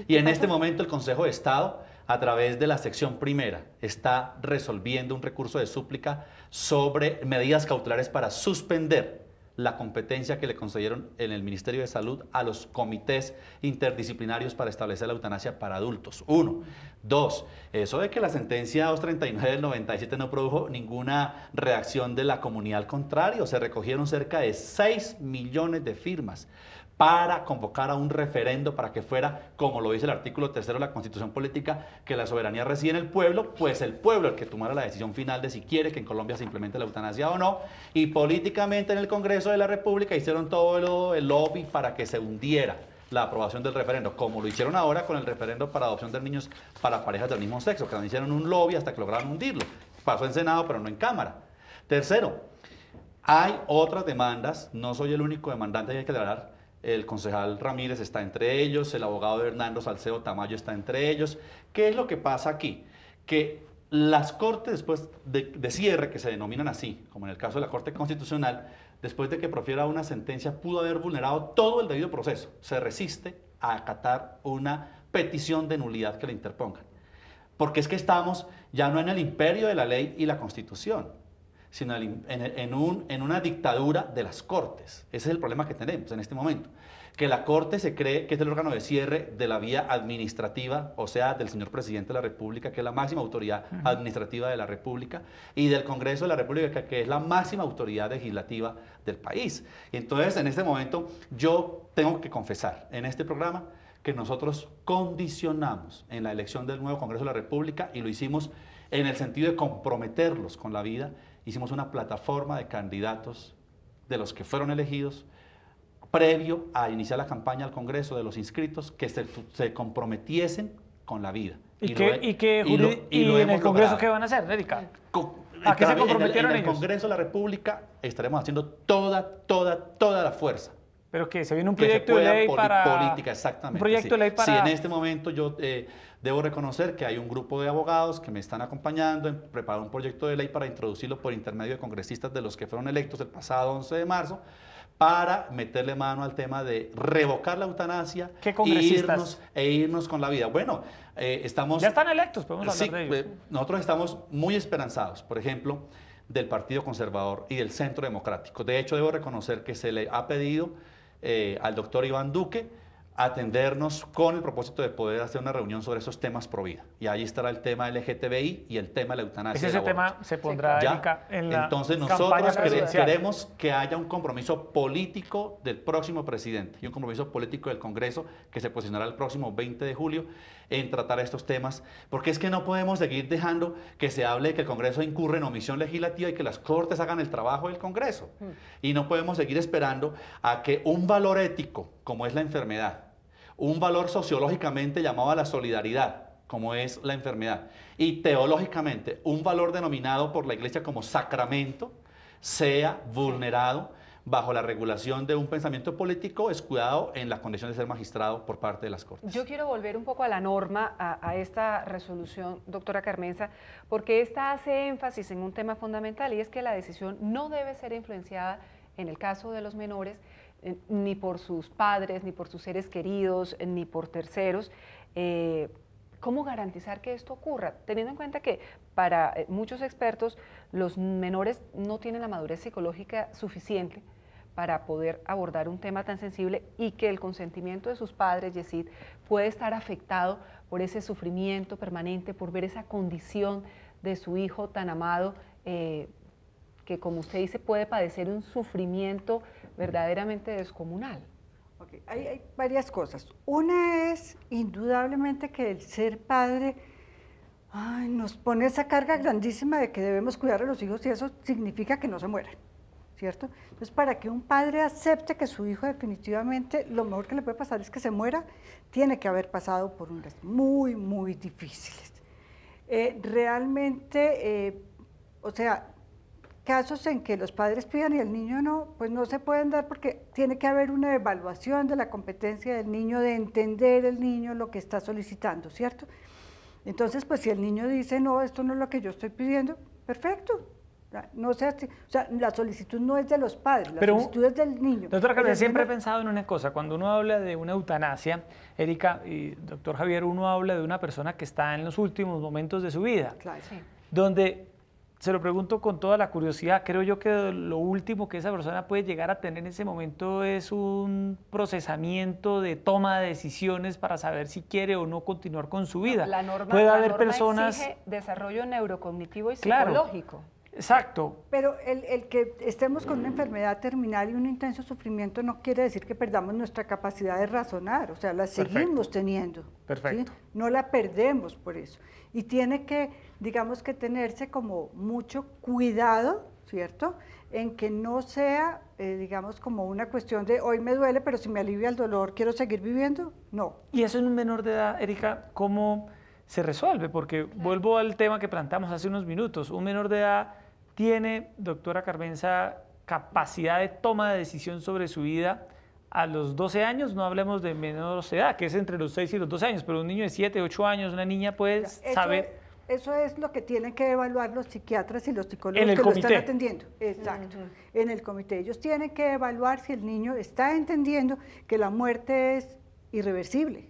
Speaker 5: Y en este momento el Consejo de Estado, a través de la sección primera, está resolviendo un recurso de súplica sobre medidas cautelares para suspender la competencia que le concedieron en el Ministerio de Salud a los comités interdisciplinarios para establecer la eutanasia para adultos. 1. 2. Eso de que la sentencia 239 del 97 no produjo ninguna reacción de la comunidad, al contrario, se recogieron cerca de 6 millones de firmas para convocar a un referendo para que fuera, como lo dice el artículo 3 de la Constitución Política, que la soberanía reside en el pueblo, pues el pueblo el que tomara la decisión final de si quiere que en Colombia se implemente la eutanasia o no, y políticamente en el Congreso de la República hicieron todo el lobby para que se hundiera la aprobación del referendo, como lo hicieron ahora con el referendo para adopción de niños para parejas del mismo sexo, que también hicieron un lobby hasta que lograron hundirlo. Pasó en Senado, pero no en Cámara. Tercero, hay otras demandas, no soy el único demandante, hay que aclarar. El concejal Ramírez está entre ellos, el abogado Hernando Salcedo Tamayo está entre ellos. ¿Qué es lo que pasa aquí? Que las cortes después de cierre, que se denominan así, como en el caso de la Corte Constitucional, después de que profiera una sentencia, pudo haber vulnerado todo el debido proceso. Se resiste a acatar una petición de nulidad que le interpongan. Porque es que estamos ya no en el imperio de la ley y la Constitución, sino en una dictadura de las Cortes. Ese es el problema que tenemos en este momento. Que la Corte se cree que es el órgano de cierre de la vía administrativa, o sea, del señor Presidente de la República, que es la máxima autoridad administrativa de la República, y del Congreso de la República, que es la máxima autoridad legislativa del país. Y entonces, en este momento, yo tengo que confesar en este programa que nosotros condicionamos en la elección del nuevo Congreso de la República, y lo hicimos en el sentido de comprometerlos con la vida. Hicimos una plataforma de candidatos de los que fueron elegidos previo a iniciar la campaña al Congreso, de los inscritos, que se comprometiesen con la vida.
Speaker 2: ¿Y en el Congreso qué van a hacer, Erika? ¿A qué se comprometieron ellos?
Speaker 5: En el Congreso de la República estaremos haciendo toda la fuerza.
Speaker 2: Pero que se viene un proyecto de ley para...
Speaker 5: política, exactamente.
Speaker 2: Un proyecto de ley para...
Speaker 5: Sí, en este momento yo debo reconocer que hay un grupo de abogados que me están acompañando en preparar un proyecto de ley para introducirlo por intermedio de congresistas de los que fueron electos el pasado 11 de marzo, para meterle mano al tema de revocar la eutanasia.
Speaker 2: ¿Qué congresistas?
Speaker 5: e irnos con la vida. Bueno, estamos...
Speaker 2: Ya están electos, podemos hablar de ellos.
Speaker 5: Nosotros estamos muy esperanzados, por ejemplo, del Partido Conservador y del Centro Democrático. De hecho, debo reconocer que se le ha pedido al doctor Iván Duque atendernos con el propósito de poder hacer una reunión sobre esos temas pro vida. Y ahí estará el tema LGTBI y el tema de la eutanasia.
Speaker 2: Ese tema se pondrá, Erika, en la
Speaker 5: Entonces nosotros queremos que haya un compromiso político del próximo presidente y un compromiso político del Congreso que se posicionará el próximo 20 de julio en tratar estos temas, porque es que no podemos seguir dejando que se hable de que el Congreso incurre en omisión legislativa y que las Cortes hagan el trabajo del Congreso. Y no podemos seguir esperando a que un valor ético, como es la enfermedad, un valor sociológicamente llamado a la solidaridad, como es la enfermedad, y teológicamente un valor denominado por la Iglesia como sacramento, sea vulnerado bajo la regulación de un pensamiento político escudado en la condición de ser magistrado por parte de las Cortes.
Speaker 3: Yo quiero volver un poco a la norma, a esta resolución, doctora Carmenza, porque esta hace énfasis en un tema fundamental, y es que la decisión no debe ser influenciada, en el caso de los menores, ni por sus padres, ni por sus seres queridos, ni por terceros. ¿Cómo garantizar que esto ocurra? Teniendo en cuenta que para muchos expertos los menores no tienen la madurez psicológica suficiente para poder abordar un tema tan sensible, y que el consentimiento de sus padres, Yesid, puede estar afectado por ese sufrimiento permanente, por ver esa condición de su hijo tan amado, que, como usted dice, puede padecer un sufrimiento verdaderamente descomunal.
Speaker 4: Okay. Hay varias cosas. Una es indudablemente que el ser padre nos pone esa carga grandísima de que debemos cuidar a los hijos, y eso significa que no se mueran. ¿cierto? Entonces, para que un padre acepte que su hijo definitivamente lo mejor que le puede pasar es que se muera, tiene que haber pasado por unas muy, muy difíciles. Realmente, o sea, casos en que los padres pidan y el niño no, pues no se pueden dar porque tiene que haber una evaluación de la competencia del niño, de entender el niño lo que está solicitando, ¿cierto? Entonces, pues si el niño dice, no, esto no es lo que yo estoy pidiendo, perfecto. No sea así. O sea, la solicitud no es de los padres, la solicitud es del niño.
Speaker 2: Doctora Carmen, siempre he pensado en una cosa, cuando uno habla de una eutanasia, Erika y doctor Javier, uno habla de una persona que está en los últimos momentos de su vida,
Speaker 4: claro, sí,
Speaker 2: donde, se lo pregunto con toda la curiosidad, creo yo que lo último que esa persona puede llegar a tener en ese momento es un procesamiento de toma de decisiones para saber si quiere o no continuar con su vida.
Speaker 3: La norma,
Speaker 2: puede haber
Speaker 3: norma
Speaker 2: personas...
Speaker 3: exige desarrollo neurocognitivo y
Speaker 2: claro,
Speaker 3: psicológico.
Speaker 2: Exacto.
Speaker 4: Pero el que estemos con una enfermedad terminal y un intenso sufrimiento no quiere decir que perdamos nuestra capacidad de razonar, o sea, la seguimos teniendo.
Speaker 2: Perfecto.
Speaker 4: ¿sí? No la perdemos por eso. Y tiene que, digamos que tenerse como mucho cuidado, ¿cierto?, en que no sea, digamos, como una cuestión de hoy me duele, pero si me alivia el dolor, ¿quiero seguir viviendo? No.
Speaker 2: Y eso en un menor de edad, Erika, ¿cómo se resuelve? Porque vuelvo al tema que planteamos hace unos minutos, un menor de edad tiene, doctora Carmenza, capacidad de toma de decisión sobre su vida a los 12 años, no hablemos de menor de edad, que es entre los 6 y los 12 años, pero un niño de 7, 8 años, una niña puede saber...
Speaker 4: Eso es lo que tienen que evaluar los psiquiatras y los psicólogos
Speaker 2: en el
Speaker 4: que
Speaker 2: comité
Speaker 4: lo están atendiendo. Exacto, en el comité. Ellos tienen que evaluar si el niño está entendiendo que la muerte es irreversible.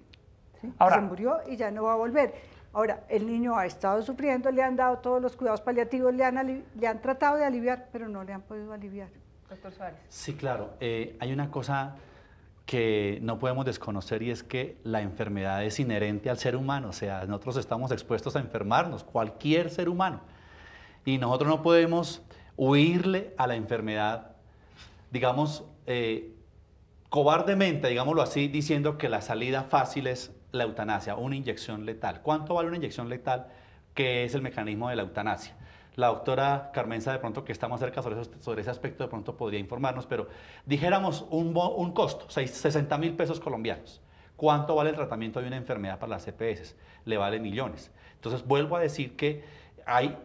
Speaker 4: ¿sí?
Speaker 2: Ahora,
Speaker 4: se murió y ya no va a volver. Ahora, el niño ha estado sufriendo, le han dado todos los cuidados paliativos, le han tratado de aliviar, pero no le han podido aliviar.
Speaker 3: Doctor Suárez.
Speaker 5: Sí, claro. Hay una cosa que no podemos desconocer y es que la enfermedad es inherente al ser humano. O sea, nosotros estamos expuestos a enfermarnos, cualquier ser humano. Y nosotros no podemos huirle a la enfermedad, digamos, cobardemente, digámoslo así, diciendo que la salida fácil es la eutanasia, una inyección letal. ¿Cuánto vale una inyección letal? ¿Qué es el mecanismo de la eutanasia? La doctora Carmenza, de pronto, que está más cerca sobre ese aspecto, de pronto podría informarnos, pero dijéramos un costo, 60.000 pesos colombianos. ¿Cuánto vale el tratamiento de una enfermedad para las EPS? Le vale millones. Entonces, vuelvo a decir que hay,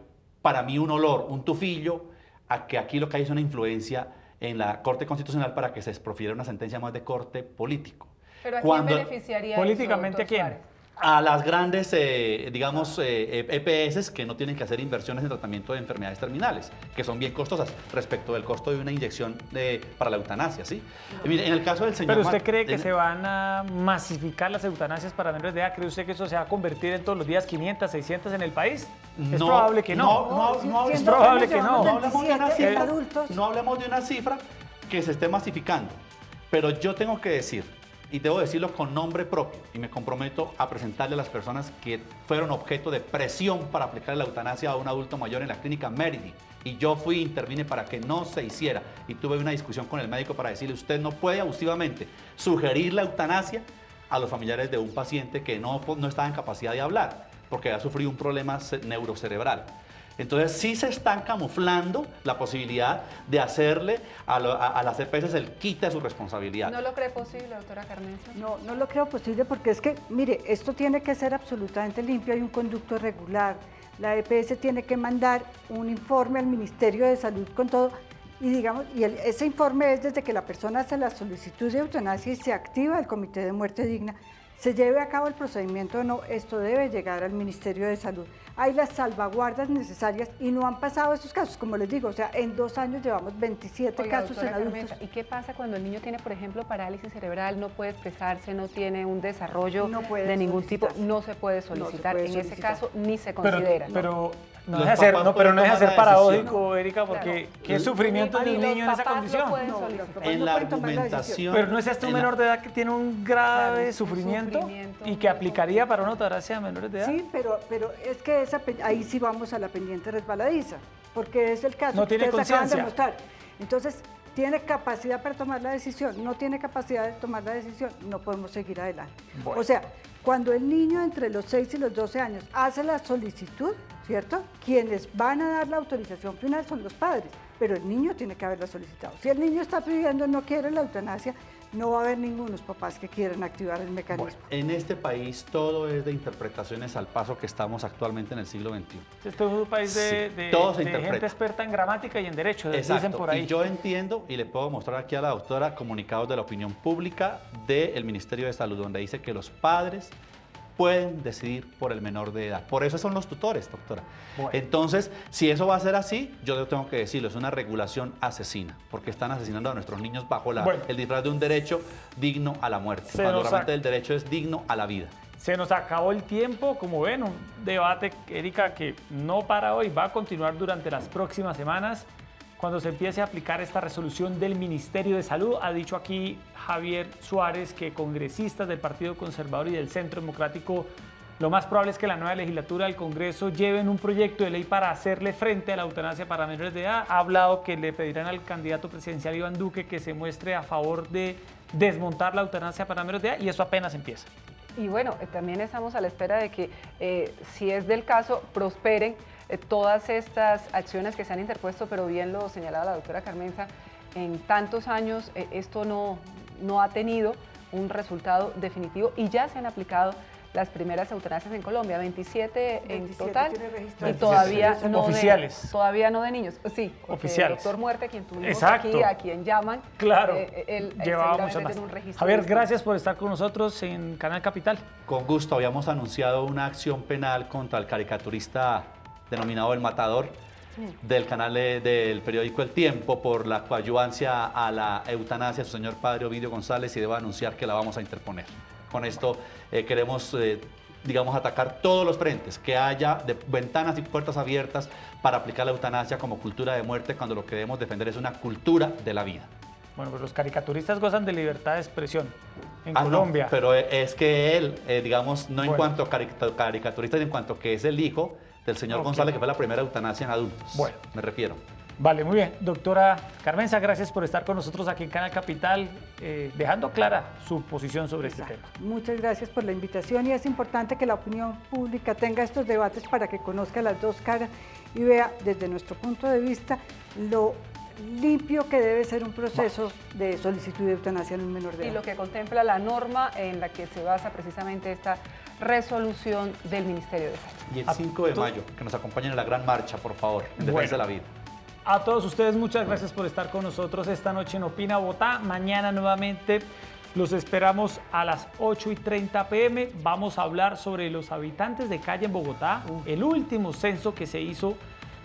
Speaker 5: para mí, un olor, un tufillo, a que aquí lo que hay es una influencia en la Corte Constitucional para que se profiera una sentencia más de corte político.
Speaker 3: ¿Pero a quién beneficiaría
Speaker 2: políticamente
Speaker 3: eso,
Speaker 2: a quién?
Speaker 5: A las grandes, digamos, EPS que no tienen que hacer inversiones en tratamiento de enfermedades terminales, que son bien costosas respecto del costo de una inyección para la eutanasia, ¿sí? Mire, en el caso del señor...
Speaker 2: ¿Pero usted cree que se van a masificar las eutanasias para menores de edad? ¿Cree usted que eso se va a convertir en todos los días 500, 600 en el país? Es probable que no. Es probable que no.
Speaker 5: No hablemos de una cifra que se esté masificando, pero yo tengo que decir, y debo decirlo con nombre propio, y me comprometo a presentarle a las personas que fueron objeto de presión para aplicar la eutanasia a un adulto mayor en la clínica Meridi. Y yo intervine para que no se hiciera. Y tuve una discusión con el médico para decirle, usted no puede abusivamente sugerir la eutanasia a los familiares de un paciente que no estaba en capacidad de hablar, porque ha sufrido un problema neurocerebral. Entonces sí se están camuflando la posibilidad de hacerle a las EPS el quite de su responsabilidad.
Speaker 3: ¿No lo cree posible, doctora Carmenza?
Speaker 4: No, no lo creo posible porque es que, mire, esto tiene que ser absolutamente limpio, hay un conducto regular. La EPS tiene que mandar un informe al Ministerio de Salud con todo y digamos, ese informe es desde que la persona hace la solicitud de eutanasia y se activa el Comité de Muerte Digna, se lleve a cabo el procedimiento o no, esto debe llegar al Ministerio de Salud. Hay las salvaguardas necesarias y no han pasado estos casos, como les digo, o sea, en 2 años llevamos 27 casos en adultos.
Speaker 3: Carmenza, ¿y qué pasa cuando el niño tiene, por ejemplo, parálisis cerebral, no puede expresarse, no tiene un desarrollo de ningún tipo, no se puede solicitar? En ese caso ni se considera.
Speaker 2: Pero no deja ser paradójico, Erika, porque ¿qué sufrimiento de un niño en esa condición?
Speaker 5: En la argumentación...
Speaker 2: Pero no es este un menor de edad que tiene un grave sufrimiento y que aplicaría para una eutanasia a menores de edad.
Speaker 4: Sí, pero es que ahí sí vamos a la pendiente resbaladiza, porque es el caso
Speaker 2: no
Speaker 4: que
Speaker 2: tiene
Speaker 4: ustedes acaban de
Speaker 2: conciencia.
Speaker 4: mostrar. Entonces, tiene capacidad para tomar la decisión, no tiene capacidad de tomar la decisión, no podemos seguir adelante. Bueno. O sea, cuando el niño entre los 6 y los 12 años hace la solicitud, ¿cierto? Quienes van a dar la autorización final son los padres, pero el niño tiene que haberla solicitado. Si el niño está pidiendo, no quiere la eutanasia, no va a haber ningunos papás que quieran activar el mecanismo.
Speaker 5: Bueno, en este país todo es de interpretaciones al paso que estamos actualmente en el siglo XXI.
Speaker 2: Este es un país de gente experta en gramática y en derecho, dicen por ahí.
Speaker 5: Y yo entiendo, y le puedo mostrar aquí a la doctora comunicados de la opinión pública del Ministerio de Salud, donde dice que los padres pueden decidir por el menor de edad. Por eso son los tutores, doctora. Bueno. Entonces, si eso va a ser así, yo tengo que decirlo, es una regulación asesina, porque están asesinando a nuestros niños bajo el disfraz de un derecho digno a la muerte, cuando realmente el derecho es digno a la vida.
Speaker 2: Se nos acabó el tiempo, como ven, un debate, Erika, que no para hoy, va a continuar durante las próximas semanas. Cuando se empiece a aplicar esta resolución del Ministerio de Salud, ha dicho aquí Javier Suárez que congresistas del Partido Conservador y del Centro Democrático, lo más probable es que la nueva legislatura del Congreso lleven un proyecto de ley para hacerle frente a la eutanasia para menores de edad. Ha hablado que le pedirán al candidato presidencial Iván Duque que se muestre a favor de desmontar la eutanasia para menores de edad, y eso apenas empieza.
Speaker 3: Y bueno, también estamos a la espera de que, si es del caso, prosperen todas estas acciones que se han interpuesto, pero bien lo señalaba la doctora Carmenza, en tantos años esto no ha tenido un resultado definitivo y ya se han aplicado las primeras eutanasias en Colombia, 27 en total, y todavía no
Speaker 2: oficiales.
Speaker 3: Todavía no de niños, sí,
Speaker 2: oficiales.
Speaker 3: El doctor Muerte, quien tuvimos
Speaker 2: Exacto.
Speaker 3: aquí, a quien llaman,
Speaker 2: claro,
Speaker 3: él
Speaker 2: llevaba mucho más.
Speaker 3: Un registro.
Speaker 2: Javier, gracias por estar con nosotros en Canal Capital.
Speaker 5: Con gusto, habíamos anunciado una acción penal contra el caricaturista denominado El Matador, del canal del periódico El Tiempo, por la coadyuvancia a la eutanasia de su señor padre Ovidio González, y debo anunciar que la vamos a interponer. Con esto queremos, digamos, atacar todos los frentes, que haya ventanas y puertas abiertas para aplicar la eutanasia como cultura de muerte, cuando lo que debemos defender es una cultura de la vida.
Speaker 2: Bueno, pues los caricaturistas gozan de libertad de expresión en Colombia.
Speaker 5: No, pero es que él, digamos, no en cuanto a caricaturista, sino en cuanto que es el hijo del señor González, que fue la primera eutanasia en adultos.
Speaker 2: Bueno,
Speaker 5: me refiero.
Speaker 2: Vale, muy bien. Doctora Carmenza, gracias por estar con nosotros aquí en Canal Capital, dejando clara su posición sobre este tema.
Speaker 4: Muchas gracias por la invitación, y es importante que la opinión pública tenga estos debates para que conozca las dos caras y vea desde nuestro punto de vista lo limpio que debe ser un proceso de solicitud de eutanasia en un menor de edad.
Speaker 3: Y lo que contempla la norma en la que se basa precisamente esta resolución del Ministerio de Salud.
Speaker 5: Y el 5 de mayo, que nos acompañen en la gran marcha, por favor, en defensa de la vida.
Speaker 2: A todos ustedes, muchas gracias por estar con nosotros esta noche en Opina Bogotá. Mañana nuevamente los esperamos a las 8:30 p.m. Vamos a hablar sobre los habitantes de calle en Bogotá, el último censo que se hizo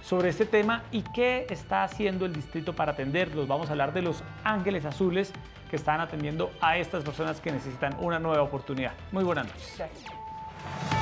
Speaker 2: sobre este tema y qué está haciendo el distrito para atenderlos. Vamos a hablar de los Ángeles Azules que están atendiendo a estas personas que necesitan una nueva oportunidad. Muy buenas noches.
Speaker 3: Gracias.